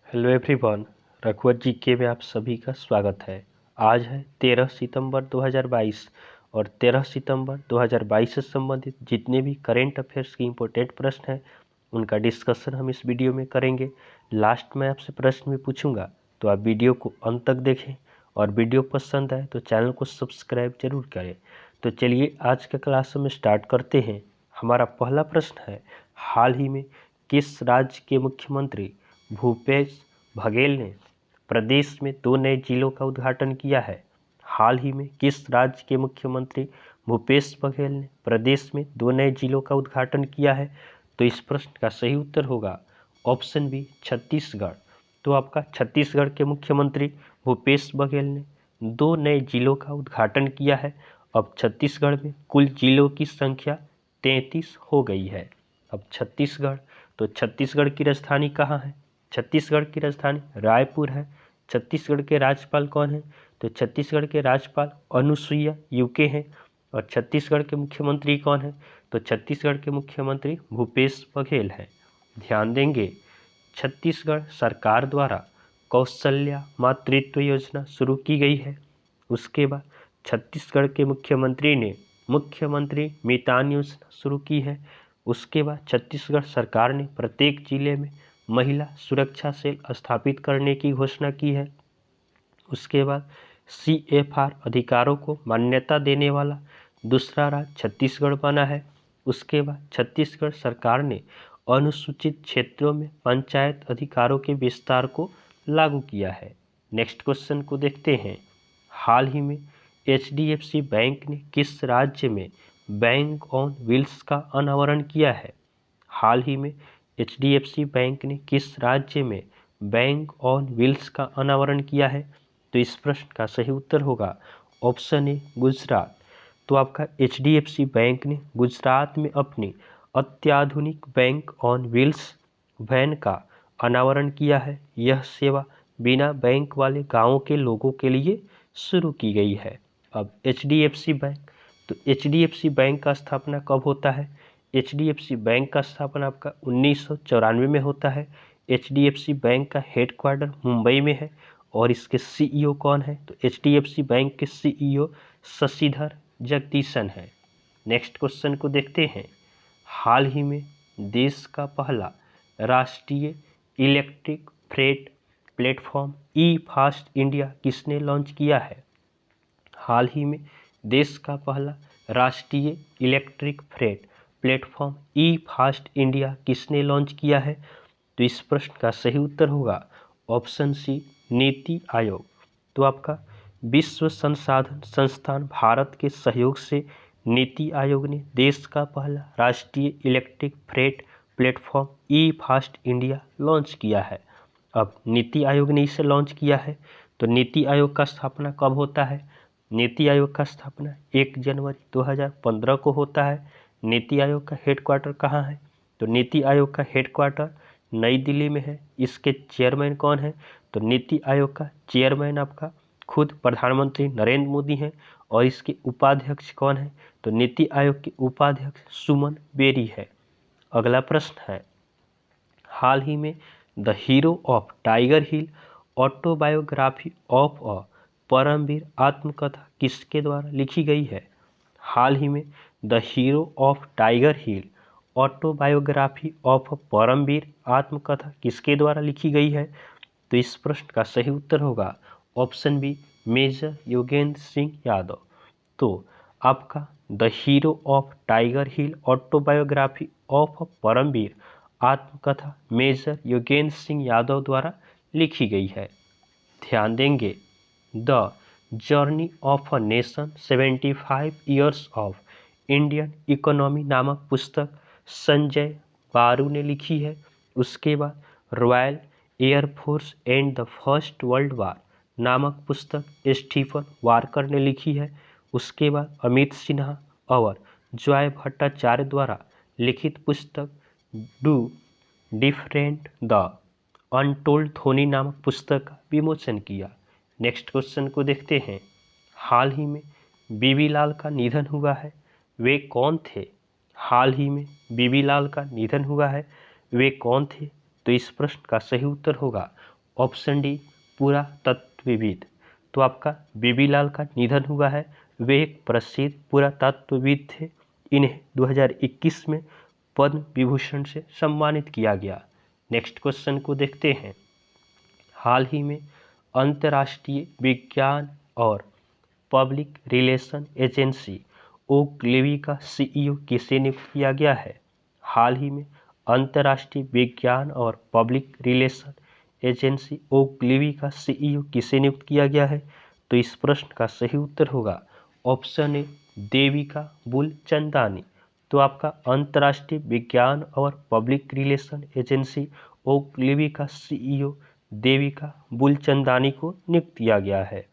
Hello everyone, रघुवर GK में आप सभी का स्वागत है। आज है 13 सितंबर 2022 और 13 सितंबर 2022 से संबंधित जितने भी करेंट अफेयर्स के इम्पोर्टेंट प्रश्न हैं उनका डिस्कशन हम इस वीडियो में करेंगे। लास्ट में आपसे प्रश्न भी पूछूंगा, तो आप वीडियो को अंत तक देखें और वीडियो पसंद आए तो चैनल को सब्सक्राइब जरूर करें। तो चलिए आज का क्लास हम स्टार्ट करते हैं। हमारा पहला प्रश्न है, हाल ही में किस राज्य के मुख्यमंत्री भूपेश बघेल ने प्रदेश में 2 नए जिलों का उद्घाटन किया है? हाल ही में किस राज्य के मुख्यमंत्री भूपेश बघेल ने प्रदेश में 2 नए जिलों का उद्घाटन किया है? तो इस प्रश्न का सही उत्तर होगा ऑप्शन बी, छत्तीसगढ़। तो आपका छत्तीसगढ़ के मुख्यमंत्री भूपेश बघेल ने 2 नए जिलों का उद्घाटन किया है। अब छत्तीसगढ़ में कुल जिलों की संख्या 33 हो गई है। अब छत्तीसगढ़, तो छत्तीसगढ़ की राजधानी कहाँ है? छत्तीसगढ़ की राजधानी रायपुर है। छत्तीसगढ़ के राज्यपाल कौन है? तो छत्तीसगढ़ के राज्यपाल अनुसुईया यूके हैं। और छत्तीसगढ़ के मुख्यमंत्री कौन है? तो छत्तीसगढ़ के मुख्यमंत्री भूपेश बघेल हैं। ध्यान देंगे, छत्तीसगढ़ सरकार द्वारा कौशल्या मातृत्व योजना शुरू की गई है। उसके बाद छत्तीसगढ़ के मुख्यमंत्री ने मुख्यमंत्री मितान योजना शुरू की है। उसके बाद छत्तीसगढ़ सरकार ने प्रत्येक जिले में महिला सुरक्षा सेल स्थापित करने की घोषणा की है। उसके बाद CFR अधिकारों को मान्यता देने वाला दूसरा राज्य छत्तीसगढ़ बना है। उसके बाद छत्तीसगढ़ सरकार ने अनुसूचित क्षेत्रों में पंचायत अधिकारों के विस्तार को लागू किया है। नेक्स्ट क्वेश्चन को देखते हैं। हाल ही में HDFC बैंक ने किस राज्य में बैंक ऑन व्हील्स का अनावरण किया है? हाल ही में HDFC बैंक ने किस राज्य में बैंक ऑन व्हील्स का अनावरण किया है? तो इस प्रश्न का सही उत्तर होगा ऑप्शन ए, गुजरात। तो आपका HDFC बैंक ने गुजरात में अपनी अत्याधुनिक बैंक ऑन व्हील्स वैन का अनावरण किया है। यह सेवा बिना बैंक वाले गांवों के लोगों के लिए शुरू की गई है। अब HDFC बैंक, तो HDFC बैंक का स्थापना कब होता है? HDFC बैंक का स्थापना आपका 1994 में होता है। HDFC बैंक का हेडक्वार्टर मुंबई में है। और इसके CEO कौन है? तो HDFC बैंक के CEO शशिधर जगदीशन है। नेक्स्ट क्वेश्चन को देखते हैं। हाल ही में देश का पहला राष्ट्रीय इलेक्ट्रिक फ्रेट प्लेटफॉर्म ई फास्ट इंडिया किसने लॉन्च किया है? हाल ही में देश का पहला राष्ट्रीय इलेक्ट्रिक फ्रेट प्लेटफॉर्म ई फास्ट इंडिया किसने लॉन्च किया है? तो इस प्रश्न का सही उत्तर होगा ऑप्शन सी, नीति आयोग। तो आपका विश्व संसाधन संस्थान भारत के सहयोग से नीति आयोग ने देश का पहला राष्ट्रीय इलेक्ट्रिक फ्रेट प्लेटफॉर्म ई फास्ट इंडिया लॉन्च किया है। अब नीति आयोग ने इसे लॉन्च किया है, तो नीति आयोग का स्थापना कब होता है? नीति आयोग का स्थापना 1 जनवरी 2015 को होता है। नीति आयोग का हेडक्वार्टर कहाँ है? तो नीति आयोग का हेडक्वार्टर नई दिल्ली में है। इसके चेयरमैन कौन है? तो नीति आयोग का चेयरमैन आपका खुद प्रधानमंत्री नरेंद्र मोदी हैं। और इसके उपाध्यक्ष कौन है? तो नीति आयोग के उपाध्यक्ष सुमन बेरी है। अगला प्रश्न है, हाल ही में the hero of Tiger Hill autobiography of a Paramvir आत्मकथा किसके द्वारा लिखी गई है? हाल ही में the hero of Tiger Hill autobiography of Paramvir आत्मकथा किसके द्वारा लिखी गई है? तो इस प्रश्न का सही उत्तर होगा option B, Major Yogendra Singh Yadav. तो आपका the hero of Tiger Hill autobiography of Paramvir आत्मकथा मेजर योगेंद्र सिंह यादव द्वारा लिखी गई है। ध्यान देंगे, the journey of a nation 75 years of Indian economy नामक पुस्तक संजय बारू ने लिखी है। उसके बाद royal air force and the first world war नामक पुस्तक स्टीफन वारकर ने लिखी है। उसके बाद अमित सिन्हा और जॉय भट्टाचार्य द्वारा लिखित पुस्तक do different the untold Dhoni नामक पुस्तक का विमोचन किया। नेक्स्ट क्वेश्चन को देखते हैं। हाल ही में बीबी लाल का निधन हुआ है, वे कौन थे? हाल ही में बीबी लाल का निधन हुआ है, वे कौन थे? तो इस प्रश्न का सही उत्तर होगा ऑप्शन डी पुरातत्वविद। तो आपका बीबी लाल का निधन हुआ है। वे एक प्रसिद्ध पुरातत्वविद थे। इन्हें 2021 में पद्म विभूषण से सम्मानित किया गया। नेक्स्ट क्वेश्चन को देखते हैं। हाल ही में अंतर्राष्ट्रीय विज्ञान और public relation agency Ogilvy का सीईओ किसे नियुक्त किया गया है? हाल ही में अंतर्राष्ट्रीय विज्ञान और public relation agency Ogilvy का सीईओ किसे नियुक्त किया गया है? तो इस प्रश्न का सही उत्तर होगा ऑप्शन ए देविका बुलचंदानी। तो आपका अंतर्राष्ट्रीय विज्ञान और public relation agency Ogilvy का सीईओ देविका बुलचंदानी को नियुक्त किया गया है।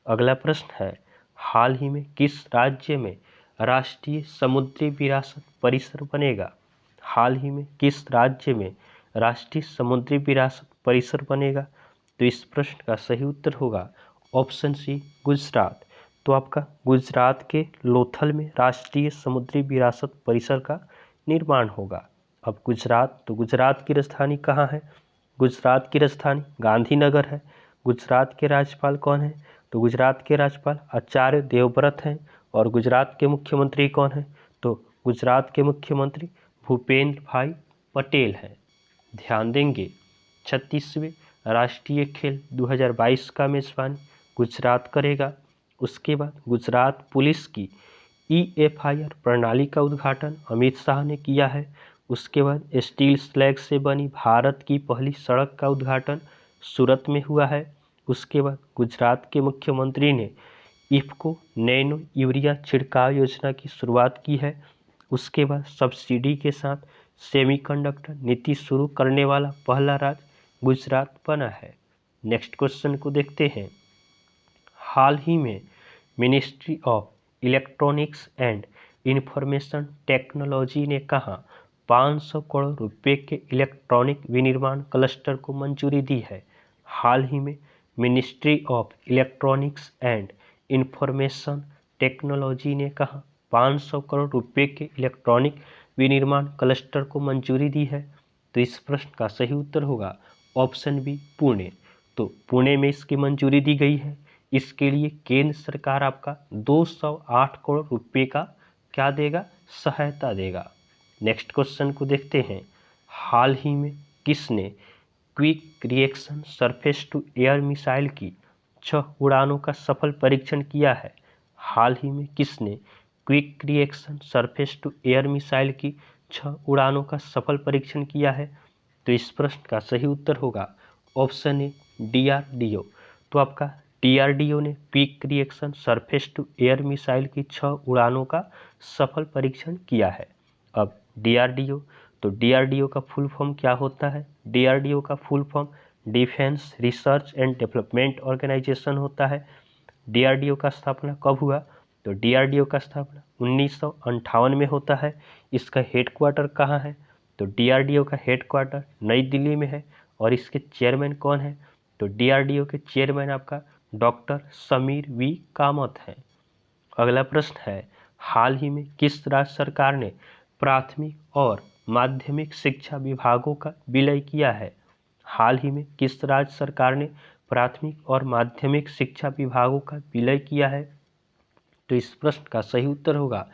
अगला प्रश्न है, हाल ही में किस राज्य में राष्ट्रीय समुद्री विरासत परिसर बनेगा? हाल ही में किस राज्य में राष्ट्रीय समुद्री विरासत परिसर बनेगा? तो इस प्रश्न का सही उत्तर होगा ऑप्शन सी गुजरात। तो आपका गुजरात के लोथल में राष्ट्रीय समुद्री विरासत परिसर का निर्माण होगा। अब गुजरात, तो गुजरात की राजधानी कहाँ है? गुजरात की राजधानी गांधीनगर है। गुजरात के राज्यपाल कौन है? तो गुजरात के राज्यपाल आचार्य देवव्रत हैं। और गुजरात के मुख्यमंत्री कौन हैं? तो गुजरात के मुख्यमंत्री भूपेंद्र भाई पटेल हैं। ध्यान देंगे 36वें राष्ट्रीय खेल 2022 का मेजबानी गुजरात करेगा। उसके बाद गुजरात पुलिस की EFIR प्रणाली का उद्घाटन अमित शाह ने किया है। उसके बाद स्टील स्लैग से बनी भारत की पहली सड़क का उद्घाटन सूरत में हुआ है। उसके बाद गुजरात के मुख्यमंत्री ने इफ्को नैनो यूरिया छिड़काव योजना की शुरुआत की है। उसके बाद सब्सिडी के साथ सेमीकंडक्टर नीति शुरू करने वाला पहला राज्य गुजरात बना है। नेक्स्ट क्वेश्चन को देखते हैं। हाल ही में ministry of electronics and information technology ने कहा 500 करोड़ रुपए के इलेक्ट्रॉनिक विनिर्माण क्लस्टर को मंजूरी दी है। हाल ही में ministry of electronics and information technology ने कहा 500 करोड़ रुपए के इलेक्ट्रॉनिक विनिर्माण क्लस्टर को मंजूरी दी है। तो इस प्रश्न का सही उत्तर होगा ऑप्शन बी पुणे। तो पुणे में इसकी मंजूरी दी गई है। इसके लिए केंद्र सरकार आपका 208 करोड़ रुपए का क्या देगा? सहायता देगा। नेक्स्ट क्वेश्चन को देखते हैं। हाल ही में किसने quick reaction surface to air missile की 6 उड़ानों का सफल परीक्षण किया है? हाल ही में किसने quick reaction surface to air missile की 6 उड़ानों का सफल परीक्षण किया है? तो इस प्रश्न का सही उत्तर होगा ऑप्शन ए DRDO। तो आपका DRDO ने quick reaction surface to air missile की 6 उड़ानों का सफल परीक्षण किया है। अब DRDO, तो DRDO का फुल फॉर्म क्या होता है? DRDO का full form Defence Research and Development Organisation होता है। DRDO का स्थापना कब हुआ? तो DRDO का स्थापना 1958 में होता है। इसका हेडक्वार्टर कहाँ है? तो DRDO का हेडक्वार्टर नई दिल्ली में है। और इसके चेयरमैन कौन है? तो DRDO के चेयरमैन आपका डॉक्टर समीर V कामत हैं। अगला प्रश्न है, हाल ही में किस राज्य सरकार ने प्राथमिक और माध्यमिक शिक्षा विभागों का विलय किया है? हाल ही में किस राज्य सरकार ने प्राथमिक और माध्यमिक शिक्षा विभागों का विलय किया है? तो इस प्रश्न का सही उत्तर होगा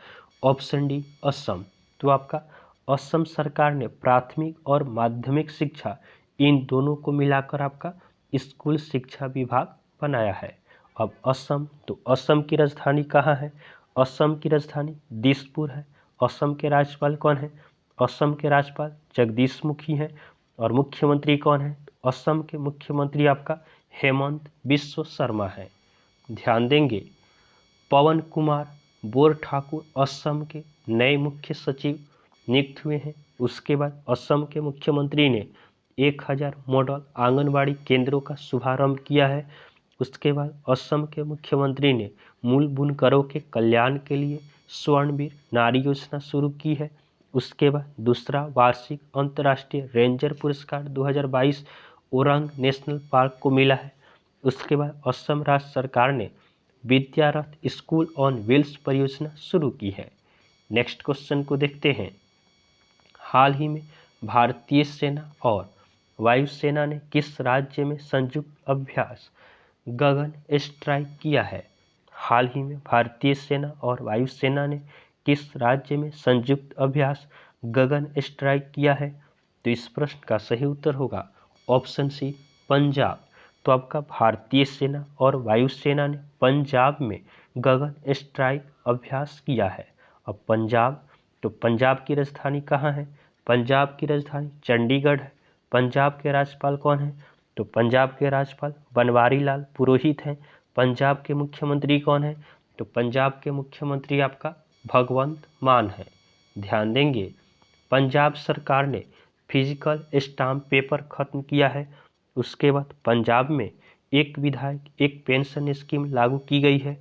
ऑप्शन डी असम। तो आपका असम सरकार ने प्राथमिक और माध्यमिक शिक्षा इन दोनों को मिलाकर आपका स्कूल शिक्षा विभाग बनाया है। अब असम, तो असम की राजधानी कहाँ है? असम की राजधानी दिसपुर है। असम के राज्यपाल कौन है? असम के राज्यपाल जगदीश मुखी हैं। और मुख्यमंत्री कौन है? असम के मुख्यमंत्री आपका हेमंत बिश्व शर्मा है। ध्यान देंगे पवन कुमार बोरठाकुर असम के नए मुख्य सचिव नियुक्त हुए हैं। उसके बाद असम के मुख्यमंत्री ने 1000 मॉडल आंगनबाड़ी केंद्रों का शुभारंभ किया है। उसके बाद असम के मुख्यमंत्री ने मूल बुनकरों के कल्याण के लिए स्वर्णवीर नारी योजना शुरू की है। उसके बाद दूसरा वार्षिक अंतर्राष्ट्रीय रेंजर पुरस्कार 2022 ओरंग नेशनल पार्क को मिला है। उसके बाद असम राज्य सरकार ने विद्यारथ स्कूल ऑन व्हील्स परियोजना शुरू की है। नेक्स्ट क्वेश्चन को देखते हैं। हाल ही में भारतीय सेना और वायुसेना ने किस राज्य में संयुक्त अभ्यास गगन स्ट्राइक किया है? हाल ही में भारतीय सेना और वायुसेना ने किस राज्य में संयुक्त अभ्यास गगन स्ट्राइक किया है? तो इस प्रश्न का सही उत्तर होगा ऑप्शन सी, पंजाब। तो आपका भारतीय सेना और वायुसेना ने पंजाब में गगन स्ट्राइक अभ्यास किया है। अब पंजाब, तो पंजाब की राजधानी कहाँ है? पंजाब की राजधानी चंडीगढ़ है। पंजाब के राज्यपाल कौन है? तो पंजाब के राज्यपाल बनवारी लाल पुरोहित हैं। पंजाब के मुख्यमंत्री कौन है? तो पंजाब के मुख्यमंत्री आपका भगवंत मान है। ध्यान देंगे, पंजाब सरकार ने फिजिकल स्टाम्प पेपर खत्म किया है। उसके बाद पंजाब में एक विधायक एक पेंशन स्कीम लागू की गई है।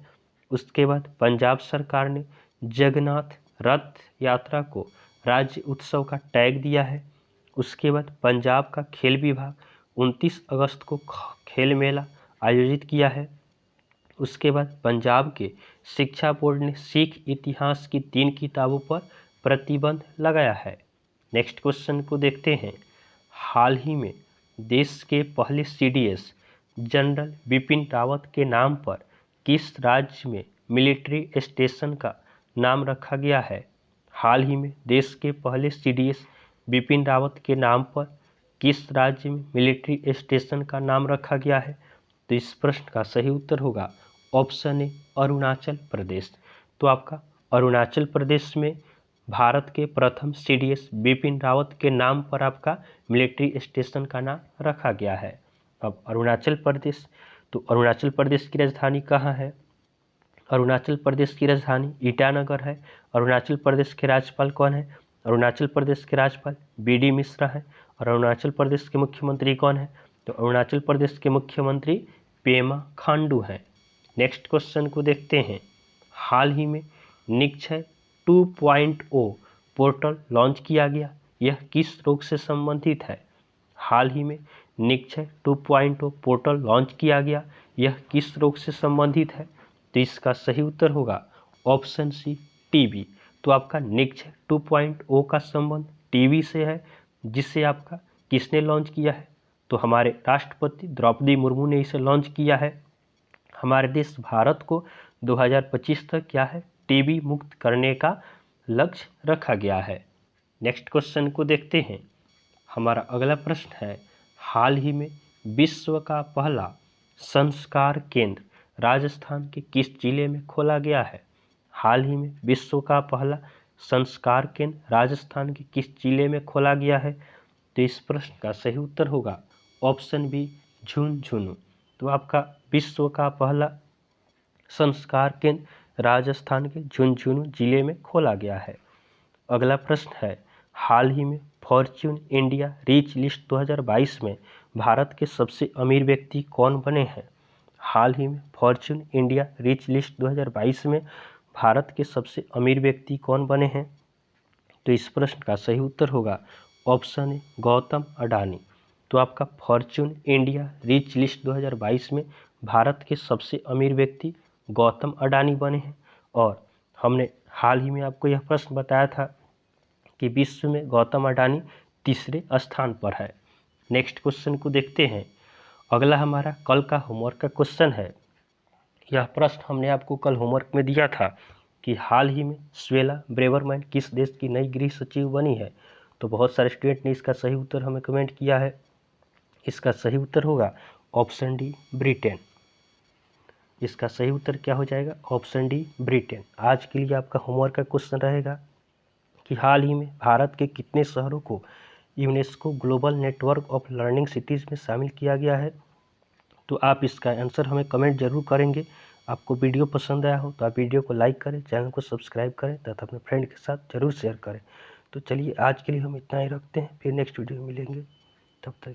उसके बाद पंजाब सरकार ने जगन्नाथ रथ यात्रा को राज्य उत्सव का टैग दिया है। उसके बाद पंजाब का खेल विभाग 29 अगस्त को खेल मेला आयोजित किया है। उसके बाद पंजाब के शिक्षा बोर्ड ने सिख इतिहास की 3 किताबों पर प्रतिबंध लगाया है। नेक्स्ट क्वेश्चन को देखते हैं। हाल ही में देश के पहले सीडीएस जनरल बिपिन रावत के नाम पर किस राज्य में मिलिट्री स्टेशन का नाम रखा गया है? हाल ही में देश के पहले सीडीएस बिपिन रावत के नाम पर किस राज्य में मिलिट्री स्टेशन का नाम रखा गया है? तो इस प्रश्न का सही उत्तर होगा ऑप्शन ए, अरुणाचल प्रदेश। तो आपका अरुणाचल प्रदेश में भारत के प्रथम सीडीएस बिपिन रावत के नाम पर आपका मिलिट्री स्टेशन का नाम रखा गया है। अब अरुणाचल प्रदेश, तो अरुणाचल प्रदेश की राजधानी कहाँ है? अरुणाचल प्रदेश की राजधानी ईटानगर है। अरुणाचल प्रदेश के राज्यपाल कौन है? अरुणाचल प्रदेश के राज्यपाल बीडी मिश्रा है। और अरुणाचल प्रदेश के मुख्यमंत्री कौन है? तो अरुणाचल प्रदेश के मुख्यमंत्री पेमा खांडू हैं। नेक्स्ट क्वेश्चन को देखते हैं। हाल ही में निक्षय 2.0 पोर्टल लॉन्च किया गया, यह किस रोग से संबंधित है? हाल ही में निक्षय 2.0 पोर्टल लॉन्च किया गया, यह किस रोग से संबंधित है? तो इसका सही उत्तर होगा ऑप्शन सी, टीबी। तो आपका निक्षय 2.0 का संबंध टीबी से है, जिसे आपका किसने लॉन्च किया है? तो हमारे राष्ट्रपति द्रौपदी मुर्मू ने इसे लॉन्च किया है। हमारे देश भारत को 2025 तक क्या है, टीबी मुक्त करने का लक्ष्य रखा गया है। नेक्स्ट क्वेश्चन को देखते हैं। हमारा अगला प्रश्न है, हाल ही में विश्व का पहला संस्कार केंद्र राजस्थान के किस जिले में खोला गया है? हाल ही में विश्व का पहला संस्कार केंद्र राजस्थान के किस जिले में खोला गया है? तो इस प्रश्न का सही उत्तर होगा ऑप्शन बी, झुंझुनू। तो आपका विश्व का पहला संस्कार केंद्र राजस्थान के झुंझुनू जिले में खोला गया है। अगला प्रश्न है, हाल ही में फॉर्च्यून इंडिया रिच लिस्ट 2022 में भारत के सबसे अमीर व्यक्ति कौन बने हैं? हाल ही में फॉर्च्यून इंडिया रिच लिस्ट 2022 में भारत के सबसे अमीर व्यक्ति कौन बने हैं? तो इस प्रश्न का सही उत्तर होगा ऑप्शन ए, गौतम अडानी। तो आपका फॉर्च्यून इंडिया रिच लिस्ट 2022 में भारत के सबसे अमीर व्यक्ति गौतम अडानी बने हैं। और हमने हाल ही में आपको यह प्रश्न बताया था कि विश्व में गौतम अडानी तीसरे स्थान पर है। नेक्स्ट क्वेश्चन को देखते हैं। अगला हमारा कल का होमवर्क का क्वेश्चन है। यह प्रश्न हमने आपको कल होमवर्क में दिया था कि हाल ही में स्वेला ब्रेवरमैन किस देश की नई गृह सचिव बनी है? तो बहुत सारे स्टूडेंट ने इसका सही उत्तर हमें कमेंट किया है। इसका सही उत्तर होगा ऑप्शन डी, ब्रिटेन। इसका सही उत्तर क्या हो जाएगा? Option D, Britain. आज के लिए आपका होमवर्क का क्वेश्चन रहेगा कि हाल ही में भारत के कितने शहरों को UNESCO global network of learning cities में शामिल किया गया है? तो आप इसका आंसर हमें कमेंट जरूर करेंगे। आपको वीडियो पसंद आया हो तो आप वीडियो को लाइक करें, चैनल को सब्सक्राइब करें तथा अपने फ्रेंड के साथ जरूर शेयर करें। तो चलिए आज के लिए हम इतना ही रखते हैं, फिर नेक्स्ट वीडियो में मिलेंगे, तब तक